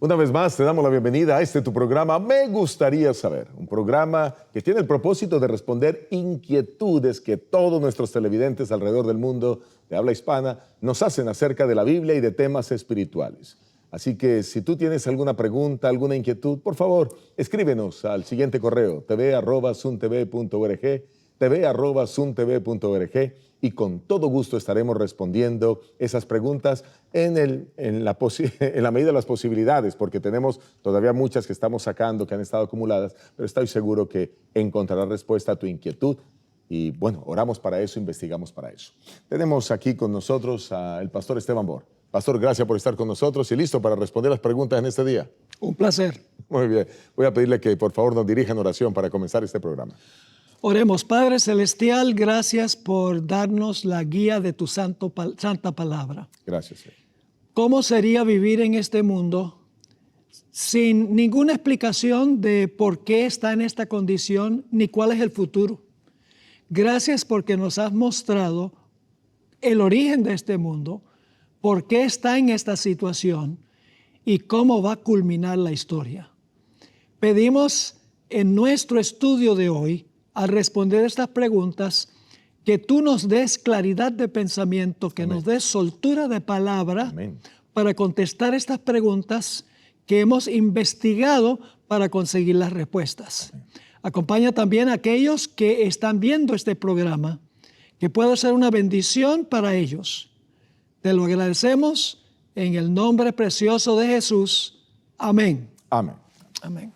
Una vez más, te damos la bienvenida a tu programa Me Gustaría Saber, un programa que tiene el propósito de responder inquietudes que todos nuestros televidentes alrededor del mundo de habla hispana nos hacen acerca de la Biblia y de temas espirituales. Así que si tú tienes alguna pregunta, alguna inquietud, por favor, escríbenos al siguiente correo, tv@suntv.org, tv@suntv.org, y con todo gusto estaremos respondiendo esas preguntas en la medida de las posibilidades, porque tenemos todavía muchas que estamos sacando, que han estado acumuladas, pero estoy seguro que encontrarás respuesta a tu inquietud. Y bueno, oramos para eso, investigamos para eso. Tenemos aquí con nosotros al pastor Esteban Bor. Pastor, gracias por estar con nosotros y listo para responder las preguntas en este día. Un placer. Muy bien. Voy a pedirle que por favor nos dirija en oración para comenzar este programa. Oremos. Padre Celestial, gracias por darnos la guía de tu santa palabra. Gracias, Señor. ¿Cómo sería vivir en este mundo sin ninguna explicación de por qué está en esta condición ni cuál es el futuro? Gracias porque nos has mostrado el origen de este mundo, por qué está en esta situación y cómo va a culminar la historia. Pedimos en nuestro estudio de hoy, al responder estas preguntas, que tú nos des claridad de pensamiento, que nos des soltura de palabra. Amén. Para contestar estas preguntas que hemos investigado para conseguir las respuestas. Amén. Acompaña también a aquellos que están viendo este programa, que pueda ser una bendición para ellos. Te lo agradecemos en el nombre precioso de Jesús. Amén. Amén. Amén.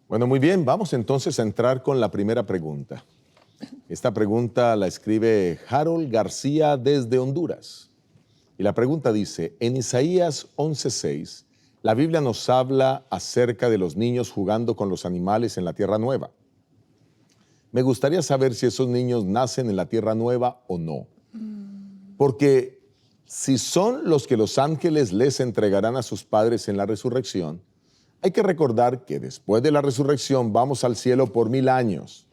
Bueno, muy bien, vamos entonces a entrar con la primera pregunta. Esta pregunta la escribe Harold García desde Honduras. Y la pregunta dice, en Isaías 11:6, la Biblia nos habla acerca de los niños jugando con los animales en la tierra nueva. Me gustaría saber si esos niños nacen en la tierra nueva o no. Porque si son los que los ángeles les entregarán a sus padres en la resurrección, hay que recordar que después de la resurrección vamos al cielo por 1000 años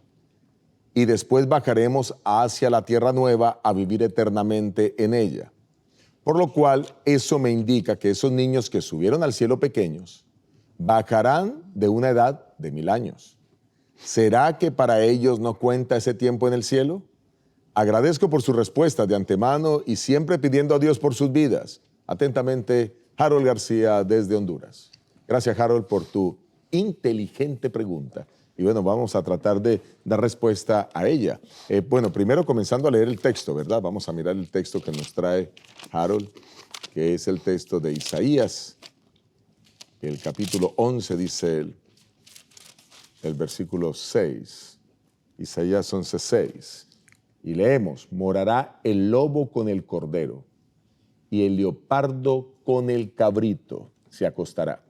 y después bajaremos hacia la tierra nueva a vivir eternamente en ella. Por lo cual, eso me indica que esos niños que subieron al cielo pequeños bajarán de una edad de 1000 años. ¿Será que para ellos no cuenta ese tiempo en el cielo? Agradezco por su respuesta de antemano y siempre pidiendo a Dios por sus vidas. Atentamente, Harold García desde Honduras. Gracias, Harold, por tu inteligente pregunta. Y bueno, vamos a tratar de dar respuesta a ella. Bueno, primero comenzando a leer el texto, ¿verdad? Vamos a mirar el texto que nos trae Harold, que es el texto de Isaías. El capítulo 11 dice el versículo 6. Isaías 11:6. Y leemos, morará el lobo con el cordero y el leopardo con el cabrito se acostará.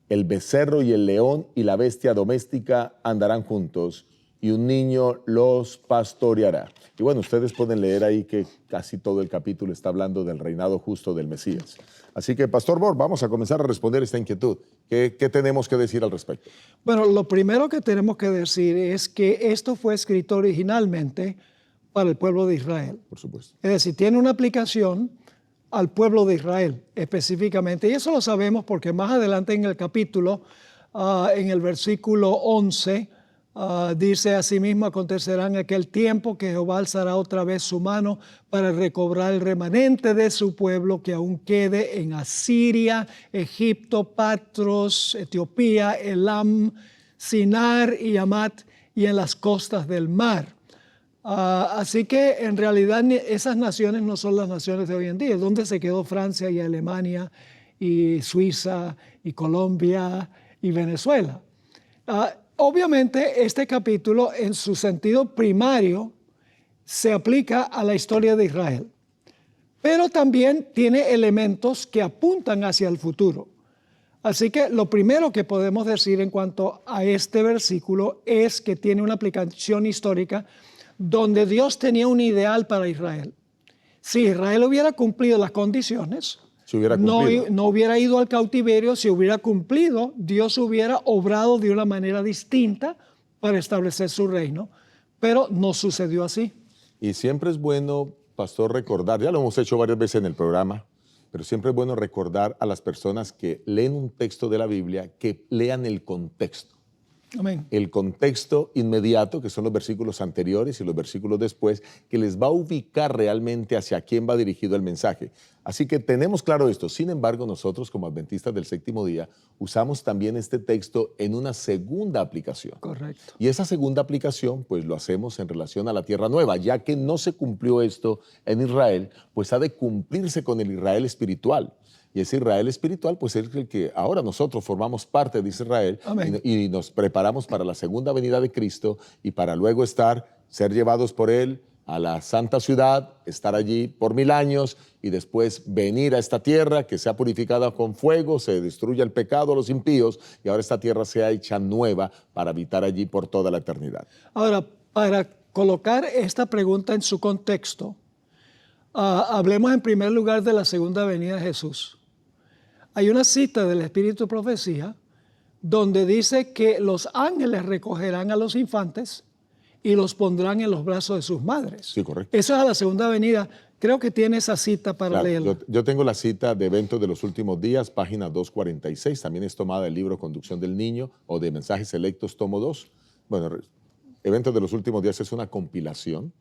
El becerro y el león y la bestia doméstica andarán juntos y un niño los pastoreará. Y bueno, ustedes pueden leer ahí que casi todo el capítulo está hablando del reinado justo del Mesías. Así que, Pastor Bor, vamos a comenzar a responder esta inquietud. ¿Qué tenemos que decir al respecto? Bueno, lo primero que tenemos que decir es que esto fue escrito originalmente para el pueblo de Israel. Por supuesto. Es decir, tiene una aplicación al pueblo de Israel específicamente. Y eso lo sabemos porque más adelante en el capítulo, en el versículo 11, dice, asimismo acontecerá en aquel tiempo que Jehová alzará otra vez su mano para recobrar el remanente de su pueblo que aún quede en Asiria, Egipto, Patros, Etiopía, Elam, Sinar y Hamat y en las costas del mar. Así que en realidad esas naciones no son las naciones de hoy en día. ¿Dónde se quedó Francia y Alemania y Suiza y Colombia y Venezuela? Obviamente este capítulo en su sentido primario se aplica a la historia de Israel, pero también tiene elementos que apuntan hacia el futuro. Así que lo primero que podemos decir en cuanto a este versículo es que tiene una aplicación histórica donde Dios tenía un ideal para Israel. Si Israel hubiera cumplido las condiciones, no hubiera ido al cautiverio. Si hubiera cumplido, Dios hubiera obrado de una manera distinta para establecer su reino. Pero no sucedió así. Y siempre es bueno, pastor, recordar, ya lo hemos hecho varias veces en el programa, Pero siempre es bueno recordar a las personas que leen un texto de la Biblia que lean el contexto. Amén. El contexto inmediato, que son los versículos anteriores y los versículos después, que les va a ubicar realmente hacia quién va dirigido el mensaje. Así que tenemos claro esto. Sin embargo, nosotros como adventistas del séptimo día usamos también este texto en una segunda aplicación. Correcto. Y esa segunda aplicación, pues lo hacemos en relación a la Tierra Nueva, ya que no se cumplió esto en Israel, pues ha de cumplirse con el Israel espiritual. Y ese Israel espiritual, pues es el que ahora nosotros formamos parte de Israel y nos preparamos para la segunda venida de Cristo y para luego ser llevados por Él a la santa ciudad, estar allí por 1000 años y después venir a esta tierra que sea purificada con fuego, se destruya el pecado, los impíos, y ahora esta tierra sea hecha nueva para habitar allí por toda la eternidad. Ahora, para colocar esta pregunta en su contexto, hablemos en primer lugar de la segunda venida de Jesús. Hay una cita del Espíritu de Profecía donde dice que los ángeles recogerán a los infantes y los pondrán en los brazos de sus madres. Sí, correcto. Eso es a la segunda venida. Creo que tiene esa cita para leerla. Yo tengo la cita de Eventos de los Últimos Días, página 246. También es tomada del libro Conducción del Niño o de Mensajes Selectos, tomo 2. Bueno, Eventos de los Últimos Días es una compilación.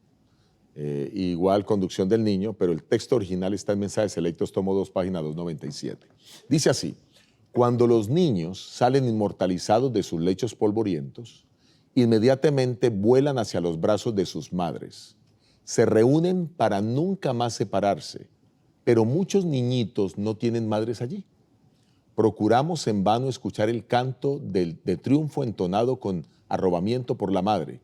Igual Conducción del Niño, pero el texto original está en Mensajes Selectos, tomo 2, página 297. Dice así: cuando los niños salen inmortalizados de sus lechos polvorientos, inmediatamente vuelan hacia los brazos de sus madres. Se reúnen para nunca más separarse, pero muchos niñitos no tienen madres allí. Procuramos en vano escuchar el canto de triunfo entonado con arrobamiento por la madre.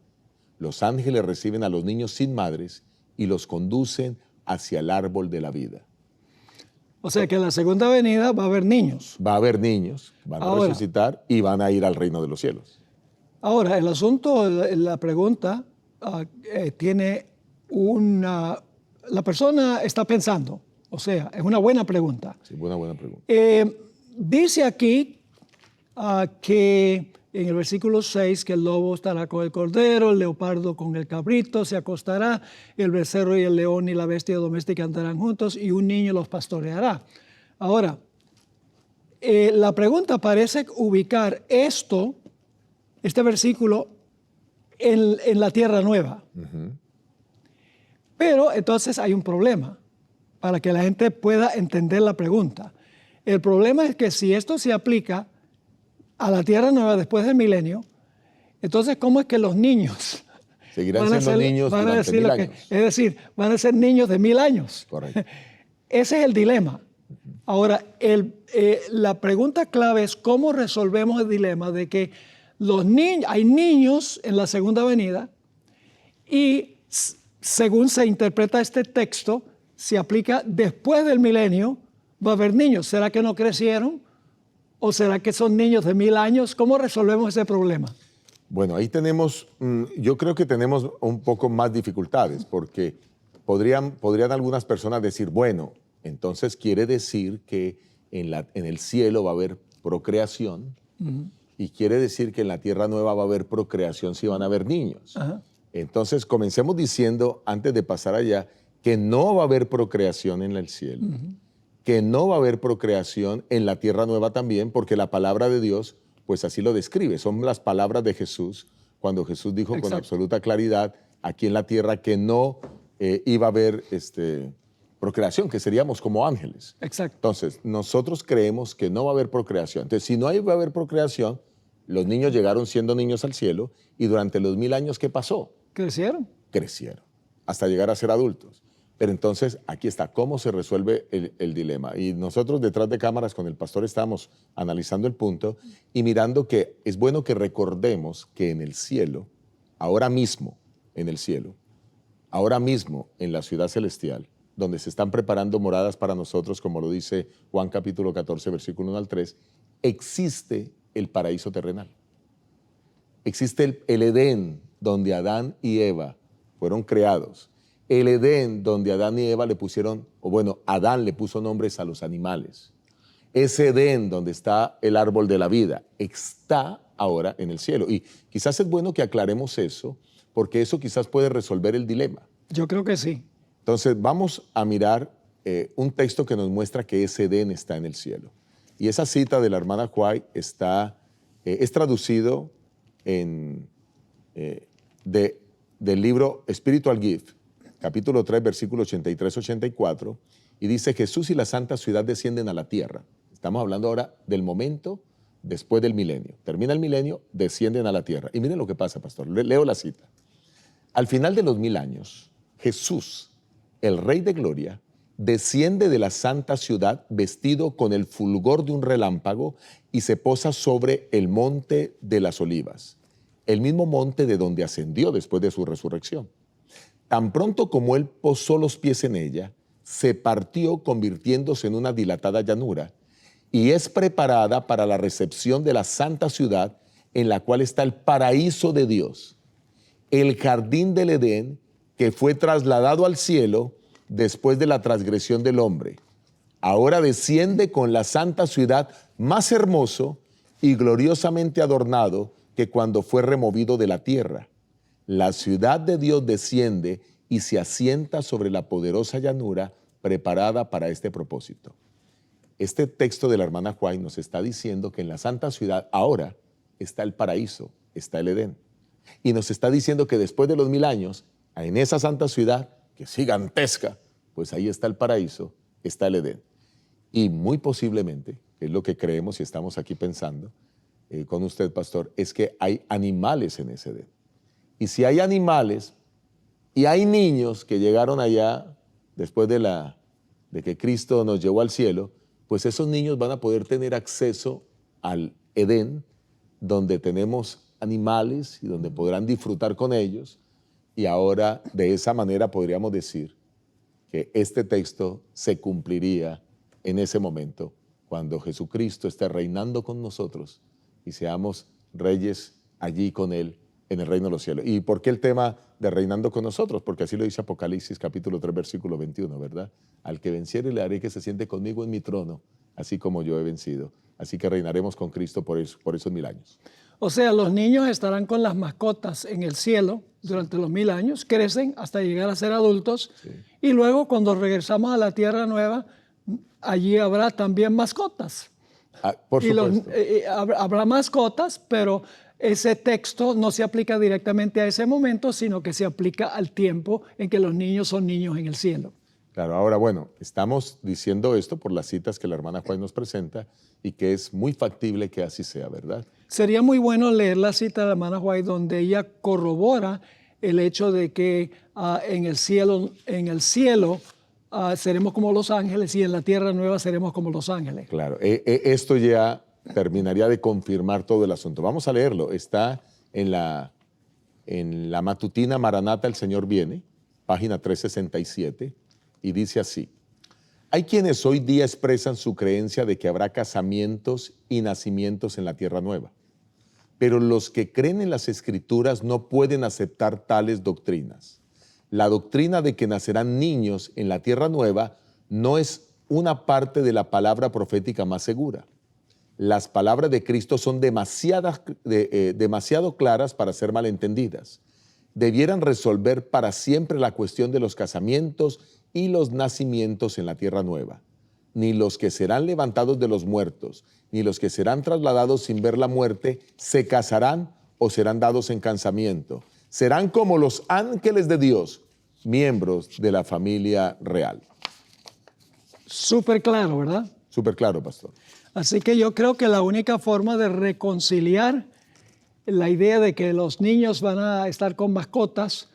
Los ángeles reciben a los niños sin madres y los conducen hacia el árbol de la vida. O sea que en la segunda venida va a haber niños. Va a haber niños, van a resucitar y van a ir al reino de los cielos. Ahora, el asunto, la pregunta tiene una... La persona está pensando, o sea, es una buena pregunta. Sí, buena pregunta. Dice aquí que en el versículo 6 que el lobo estará con el cordero, el leopardo con el cabrito, se acostará, el becerro y el león y la bestia doméstica andarán juntos y un niño los pastoreará. Ahora, la pregunta parece ubicar este versículo en la tierra nueva. Uh-huh. Pero entonces hay un problema para que la gente pueda entender la pregunta. El problema es que si esto se aplica a la tierra nueva después del milenio, entonces ¿cómo es que los niños seguirán siendo niños durante 1000 años? Es decir, van a ser niños de 1000 años. Correcto. Ese es el dilema. Ahora, la pregunta clave es cómo resolvemos el dilema de que hay niños en la segunda venida y según se interpreta este texto, se aplica después del milenio, va a haber niños. ¿Será que no crecieron? ¿O será que son niños de 1000 años? ¿Cómo resolvemos ese problema? Bueno, ahí yo creo que tenemos un poco más dificultades, porque podrían algunas personas decir, bueno, entonces quiere decir que en el cielo va a haber procreación, uh-huh, y quiere decir que en la tierra nueva va a haber procreación si van a haber niños. Uh-huh. Entonces comencemos diciendo, antes de pasar allá, que no va a haber procreación en el cielo. Uh-huh. Que no va a haber procreación en la tierra nueva también, porque la palabra de Dios, pues así lo describe. Son las palabras de Jesús, cuando Jesús dijo con absoluta claridad aquí en la tierra que no iba a haber procreación, que seríamos como ángeles. Exacto. Entonces, nosotros creemos que no va a haber procreación. Entonces, si no va a haber procreación, los niños llegaron siendo niños al cielo y durante los 1000 años, ¿qué pasó? Crecieron. Crecieron, hasta llegar a ser adultos. Pero entonces, aquí está, ¿cómo se resuelve el dilema? Y nosotros detrás de cámaras con el pastor estábamos analizando el punto y mirando que es bueno que recordemos que en el cielo, ahora mismo en el cielo, ahora mismo en la ciudad celestial, donde se están preparando moradas para nosotros, como lo dice Juan capítulo 14, versículo 1 al 3, existe el paraíso terrenal. Existe el Edén, donde Adán y Eva fueron creados. El Edén, donde Adán y Eva Adán le puso nombres a los animales. Ese Edén, donde está el árbol de la vida, está ahora en el cielo. Y quizás es bueno que aclaremos eso, porque eso quizás puede resolver el dilema. Yo creo que sí. Entonces, vamos a mirar un texto que nos muestra que ese Edén está en el cielo. Y esa cita de la hermana White es traducido del libro Spiritual Gift, capítulo 3, versículo 83-84, y dice: Jesús y la santa ciudad descienden a la tierra. Estamos hablando ahora del momento después del milenio. Termina el milenio, descienden a la tierra. Y miren lo que pasa, pastor. Leo la cita. Al final de los 1000 años, Jesús, el Rey de Gloria, desciende de la santa ciudad vestido con el fulgor de un relámpago y se posa sobre el monte de las olivas, el mismo monte de donde ascendió después de su resurrección. Tan pronto como él posó los pies en ella, se partió convirtiéndose en una dilatada llanura y es preparada para la recepción de la santa ciudad en la cual está el paraíso de Dios, el jardín del Edén que fue trasladado al cielo después de la transgresión del hombre. Ahora desciende con la santa ciudad más hermoso y gloriosamente adornado que cuando fue removido de la tierra. La ciudad de Dios desciende y se asienta sobre la poderosa llanura preparada para este propósito. Este texto de la hermana White nos está diciendo que en la santa ciudad ahora está el paraíso, está el Edén. Y nos está diciendo que después de los 1000 años, en esa santa ciudad, que es gigantesca, pues ahí está el paraíso, está el Edén. Y muy posiblemente, es lo que creemos y estamos aquí pensando con usted, pastor, es que hay animales en ese Edén. Y si hay animales y hay niños que llegaron allá después de que Cristo nos llevó al cielo, pues esos niños van a poder tener acceso al Edén, donde tenemos animales y donde podrán disfrutar con ellos. Y ahora, de esa manera, podríamos decir que este texto se cumpliría en ese momento, cuando Jesucristo esté reinando con nosotros y seamos reyes allí con Él en el reino de los cielos. ¿Y por qué el tema de reinando con nosotros? Porque así lo dice Apocalipsis capítulo 3, versículo 21, ¿verdad? Al que venciere le haré que se siente conmigo en mi trono, así como yo he vencido. Así que reinaremos con Cristo por esos 1000 años. O sea, los niños estarán con las mascotas en el cielo durante los 1000 años, crecen hasta llegar a ser adultos, sí. Y luego cuando regresamos a la tierra nueva, allí habrá también mascotas. Por supuesto. Habrá mascotas, pero ese texto no se aplica directamente a ese momento, sino que se aplica al tiempo en que los niños son niños en el cielo. Claro, ahora bueno, estamos diciendo esto por las citas que la hermana Juan nos presenta y que es muy factible que así sea, ¿verdad? Sería muy bueno leer la cita de la hermana White donde ella corrobora el hecho de que en el cielo seremos como los ángeles y en la tierra nueva seremos como los ángeles. Claro, esto ya terminaría de confirmar todo el asunto. Vamos a leerlo. Está en la matutina Maranata, el Señor viene, página 367, y dice así: hay quienes hoy día expresan su creencia de que habrá casamientos y nacimientos en la tierra nueva, pero los que creen en las Escrituras no pueden aceptar tales doctrinas. La doctrina de que nacerán niños en la tierra nueva no es una parte de la palabra profética más segura. Las palabras de Cristo son demasiado claras para ser malentendidas. Debieran resolver para siempre la cuestión de los casamientos y los nacimientos en la tierra nueva. Ni los que serán levantados de los muertos, ni los que serán trasladados sin ver la muerte, se casarán o serán dados en casamiento. Serán como los ángeles de Dios, miembros de la familia real. Súper claro, ¿verdad? Súper claro, pastor. Así que yo creo que la única forma de reconciliar la idea de que los niños van a estar con mascotas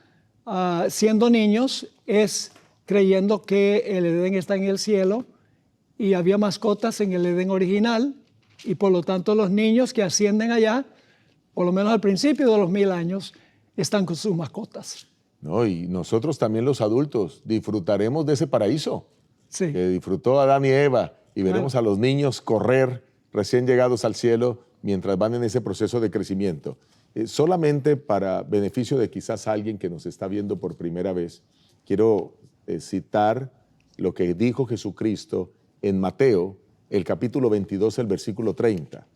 siendo niños es creyendo que el Edén está en el cielo y había mascotas en el Edén original y por lo tanto los niños que ascienden allá, por lo menos al principio de los 1000 años, están con sus mascotas. No, y nosotros también los adultos disfrutaremos de ese paraíso sí. que disfrutó Adán y Eva, y veremos a los niños correr recién llegados al cielo mientras van en ese proceso de crecimiento. Solamente para beneficio de quizás alguien que nos está viendo por primera vez, quiero citar lo que dijo Jesucristo en Mateo, el capítulo 22, el versículo 30.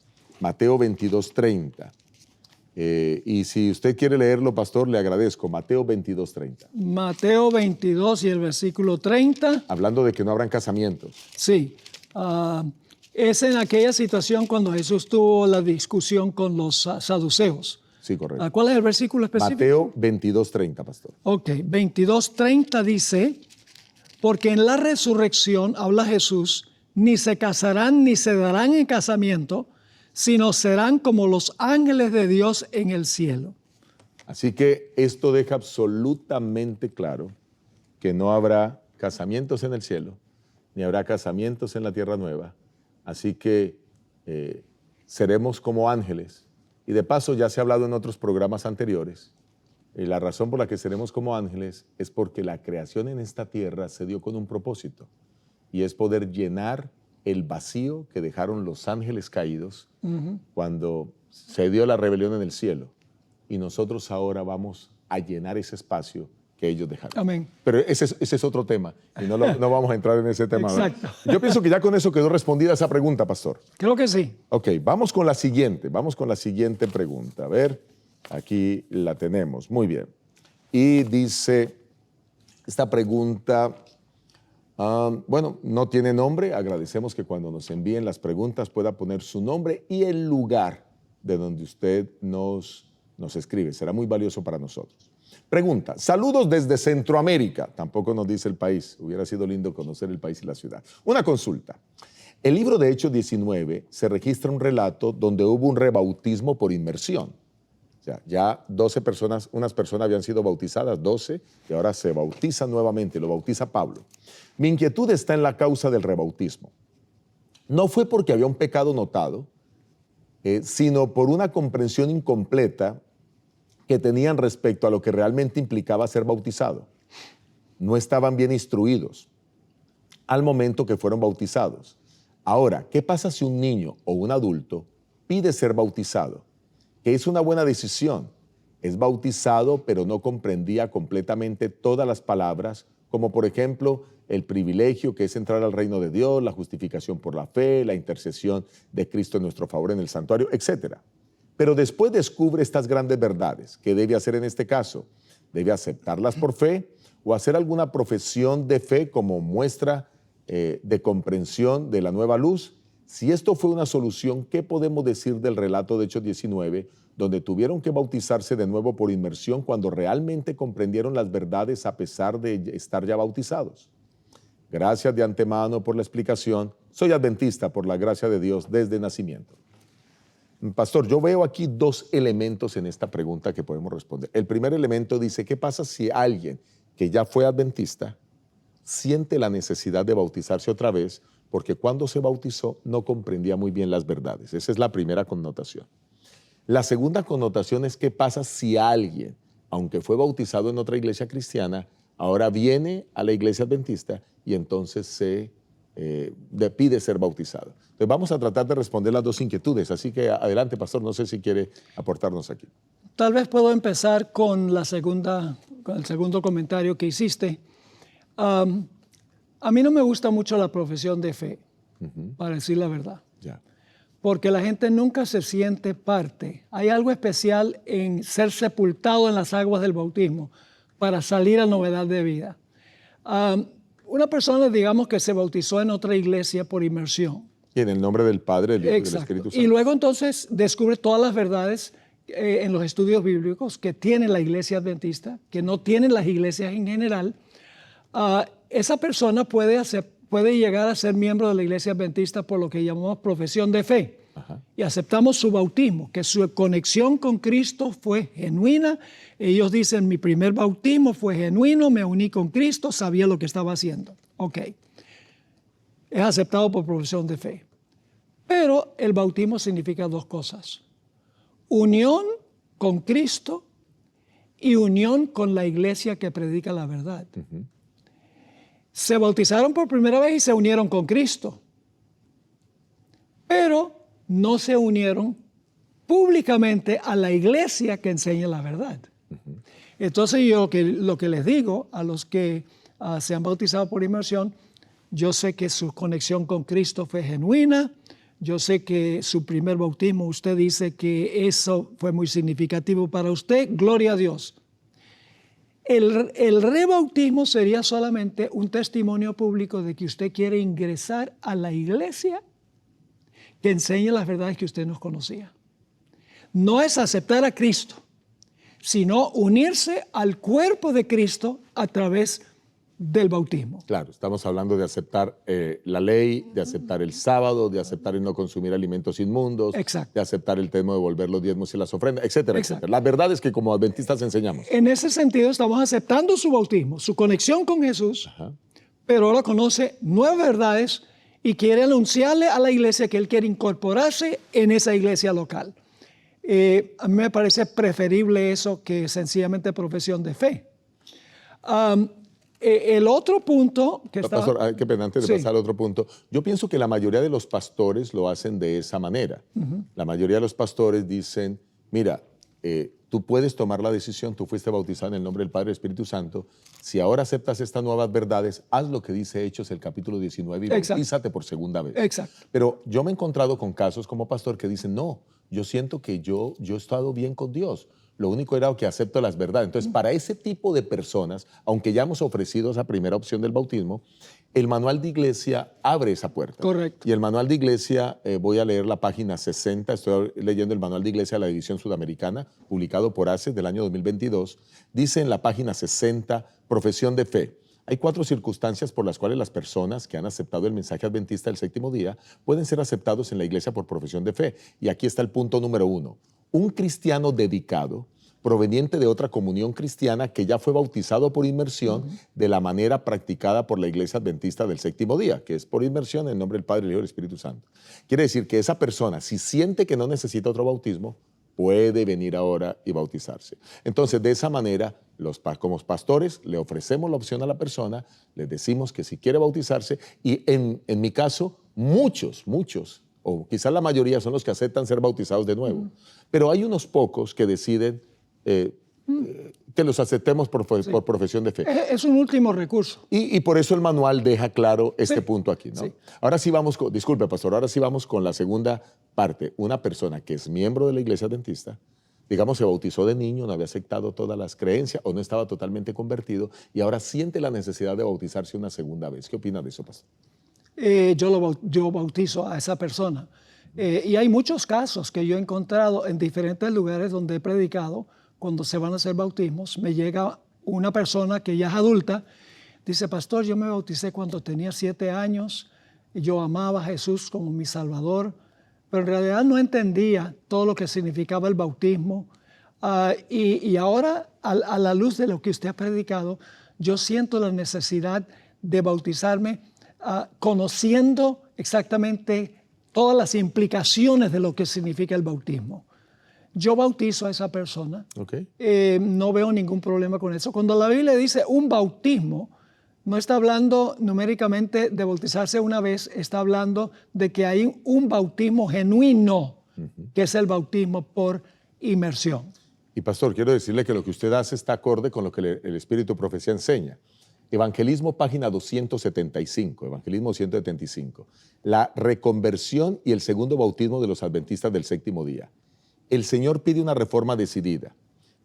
Mateo 22, 30. Y si usted quiere leerlo, pastor, le agradezco. Mateo 22:30. Mateo 22 y el versículo 30. Hablando de que no habrán casamientos. Sí. Es en aquella situación cuando Jesús tuvo la discusión con los saduceos. Sí, correcto. ¿Cuál es el versículo específico? Mateo 22:30, pastor. Ok, 22:30 dice, porque en la resurrección, habla Jesús, ni se casarán ni se darán en casamiento, sino serán como los ángeles de Dios en el cielo. Así que esto deja absolutamente claro que no habrá casamientos en el cielo, ni habrá casamientos en la tierra nueva. Así que seremos como ángeles. Y de paso ya se ha hablado en otros programas anteriores. La razón por la que seremos como ángeles es porque la creación en esta tierra se dio con un propósito. Y es poder llenar el vacío que dejaron los ángeles caídos cuando se dio la rebelión en el cielo. Y nosotros ahora vamos a llenar ese espacio que ellos dejaron. Amén. Pero ese es otro tema y no vamos a entrar en ese tema. Exacto. Yo pienso que ya con eso quedó respondida esa pregunta, pastor. Creo que sí. Ok, vamos con la siguiente pregunta. A ver, aquí la tenemos. Muy bien. Y dice esta pregunta... bueno, no tiene nombre. Agradecemos que cuando nos envíen las preguntas pueda poner su nombre y el lugar de donde usted nos escribe. Será muy valioso para nosotros. Pregunta, saludos desde Centroamérica. Tampoco nos dice el país. Hubiera sido lindo conocer el país y la ciudad. Una consulta. El libro de Hechos 19 se registra un relato donde hubo un rebautismo por inmersión. O sea, ya 12 personas, unas personas habían sido bautizadas, 12, y ahora se bautiza nuevamente, lo bautiza Pablo. Mi inquietud está en la causa del rebautismo. No fue porque había un pecado notado, sino por una comprensión incompleta que tenían respecto a lo que realmente implicaba ser bautizado. No estaban bien instruidos al momento que fueron bautizados. Ahora, ¿qué pasa si un niño o un adulto pide ser bautizado? Que es una buena decisión. Es bautizado, pero no comprendía completamente todas las palabras, como por ejemplo el privilegio que es entrar al reino de Dios, la justificación por la fe, la intercesión de Cristo en nuestro favor en el santuario, etc. Pero después descubre estas grandes verdades. ¿Qué debe hacer en este caso? ¿Debe aceptarlas por fe o hacer alguna profesión de fe como muestra de comprensión de la nueva luz? Si esto fue una solución, ¿qué podemos decir del relato de Hechos 19, donde tuvieron que bautizarse de nuevo por inmersión cuando realmente comprendieron las verdades a pesar de estar ya bautizados? Gracias de antemano por la explicación. Soy adventista por la gracia de Dios desde nacimiento. Pastor, yo veo aquí dos elementos en esta pregunta que podemos responder. El primer elemento dice, ¿qué pasa si alguien que ya fue adventista siente la necesidad de bautizarse otra vez porque cuando se bautizó no comprendía muy bien las verdades? Esa es la primera connotación. La segunda connotación es qué pasa si alguien, aunque fue bautizado en otra iglesia cristiana, ahora viene a la iglesia adventista y entonces pide ser bautizado. Entonces vamos a tratar de responder las dos inquietudes, así que adelante, pastor, no sé si quiere aportarnos aquí. Tal vez puedo empezar con el segundo comentario que hiciste. A mí no me gusta mucho la profesión de fe, para decir la verdad. Ya. Porque la gente nunca se siente parte. Hay algo especial en ser sepultado en las aguas del bautismo para salir a novedad de vida. Una persona, digamos, que se bautizó en otra iglesia por inmersión. Y en el nombre del Padre, del Hijo y del Espíritu Santo. Y luego entonces descubre todas las verdades en los estudios bíblicos que tiene la iglesia adventista, que no tienen las iglesias en general. Esa persona puede llegar a ser miembro de la iglesia adventista por lo que llamamos profesión de fe. Ajá. Y aceptamos su bautismo, que su conexión con Cristo fue genuina. Ellos dicen, mi primer bautismo fue genuino, me uní con Cristo, sabía lo que estaba haciendo. Ok. Es aceptado por profesión de fe. Pero el bautismo significa dos cosas. Unión con Cristo y unión con la iglesia que predica la verdad. Se bautizaron por primera vez y se unieron con Cristo. Pero no se unieron públicamente a la iglesia que enseña la verdad. Entonces yo lo que les digo a los que se han bautizado por inmersión, yo sé que su conexión con Cristo fue genuina, Yo sé que su primer bautismo, usted dice que eso fue muy significativo para usted. Gloria a Dios. El rebautismo sería solamente un testimonio público de que usted quiere ingresar a la iglesia que enseña las verdades que usted no conocía. No es aceptar a Cristo, sino unirse al cuerpo de Cristo a través del bautismo. Claro, estamos hablando de aceptar la ley, de aceptar el sábado, de aceptar el no consumir alimentos inmundos, Exacto. de aceptar el tema de devolver los diezmos y las ofrendas, etcétera, Exacto. etcétera. Las verdades que como adventistas enseñamos. En ese sentido estamos aceptando su bautismo, su conexión con Jesús, pero ahora conoce nuevas verdades y quiere anunciarle a la iglesia que él quiere incorporarse en esa iglesia local. A mí me parece preferible eso que sencillamente profesión de fe. El otro punto que está... Pastor, qué pena, antes de pasar al otro punto, yo pienso que la mayoría de los pastores lo hacen de esa manera. La mayoría de los pastores dicen, mira, tú puedes tomar la decisión, tú fuiste bautizado en el nombre del Padre y del Espíritu Santo, si ahora aceptas estas nuevas verdades, haz lo que dice Hechos, el capítulo 19, y bautízate por segunda vez. Exacto. Pero yo me he encontrado con casos como pastor que dicen, no, yo siento que yo he estado bien con Dios. Lo único era que acepto las verdades. Entonces, para ese tipo de personas, aunque ya hemos ofrecido esa primera opción del bautismo, el manual de iglesia abre esa puerta. Correcto. Y el manual de iglesia, voy a leer la página 60, estoy leyendo el manual de iglesia de la División Sudamericana, publicado por ACES del año 2022, dice en la página 60, profesión de fe. Hay 4 circunstancias por las cuales las personas que han aceptado el mensaje adventista del séptimo día pueden ser aceptados en la iglesia por profesión de fe. Y aquí está el punto número 1. Un cristiano dedicado, proveniente de otra comunión cristiana que ya fue bautizado por inmersión de la manera practicada por la iglesia adventista del séptimo día, que es por inmersión en nombre del Padre, el Hijo y del Espíritu Santo. Quiere decir que esa persona, si siente que no necesita otro bautismo, puede venir ahora y bautizarse. Entonces, de esa manera, como pastores, le ofrecemos la opción a la persona, le decimos que si quiere bautizarse, y en mi caso, muchos, o quizás la mayoría son los que aceptan ser bautizados de nuevo. Pero hay unos pocos que deciden que los aceptemos por profesión de fe. Es un último recurso. Y por eso el manual deja claro este punto aquí, ¿no? Sí. Ahora sí vamos, disculpe, pastor, ahora sí vamos con la segunda parte. Una persona que es miembro de la iglesia adventista, digamos, se bautizó de niño, no había aceptado todas las creencias o no estaba totalmente convertido y ahora siente la necesidad de bautizarse una segunda vez. ¿Qué opina de eso, pastor? Yo bautizo a esa persona. Y hay muchos casos que yo he encontrado en diferentes lugares donde he predicado. Cuando se van a hacer bautismos, me llega una persona que ya es adulta, dice, pastor, yo me bauticé cuando tenía 7 años, y yo amaba a Jesús como mi Salvador, pero en realidad no entendía todo lo que significaba el bautismo. Y ahora, a la luz de lo que usted ha predicado, yo siento la necesidad de bautizarme conociendo exactamente todas las implicaciones de lo que significa el bautismo. Yo bautizo a esa persona. Okay. No veo ningún problema con eso. Cuando la Biblia dice un bautismo, no está hablando numéricamente de bautizarse una vez, está hablando de que hay un bautismo genuino, que es el bautismo por inmersión. Y pastor, quiero decirle que lo que usted hace está acorde con lo que el Espíritu de Profecía enseña. Evangelismo, página 275, Evangelismo 175. La reconversión y el segundo bautismo de los adventistas del séptimo día. El Señor pide una reforma decidida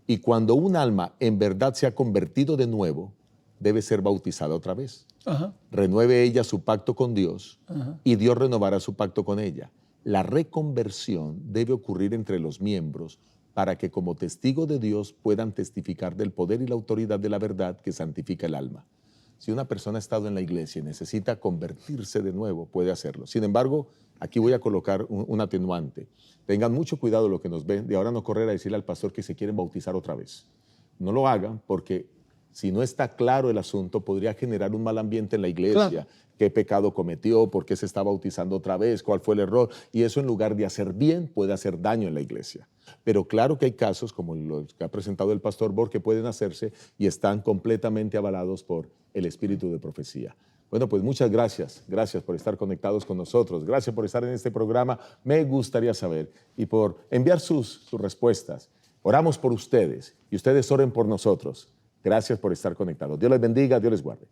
y cuando un alma en verdad se ha convertido de nuevo, debe ser bautizada otra vez. Renueve ella su pacto con Dios y Dios renovará su pacto con ella. La reconversión debe ocurrir entre los miembros para que como testigo de Dios puedan testificar del poder y la autoridad de la verdad que santifica el alma. Si una persona ha estado en la iglesia y necesita convertirse de nuevo, puede hacerlo. Sin embargo, aquí voy a colocar un atenuante. Tengan mucho cuidado lo que nos ven, de ahora no correr a decirle al pastor que se quieren bautizar otra vez. No lo hagan porque si no está claro el asunto, podría generar un mal ambiente en la iglesia. Claro. ¿Qué pecado cometió? ¿Por qué se está bautizando otra vez? ¿Cuál fue el error? Y eso en lugar de hacer bien, puede hacer daño en la iglesia. Pero claro que hay casos, como los que ha presentado el pastor Borg, que pueden hacerse y están completamente avalados por el Espíritu de Profecía. Bueno, pues muchas gracias. Gracias por estar conectados con nosotros. Gracias por estar en este programa. Me gustaría saber y por enviar sus respuestas. Oramos por ustedes y ustedes oren por nosotros. Gracias por estar conectados. Dios les bendiga, Dios les guarde.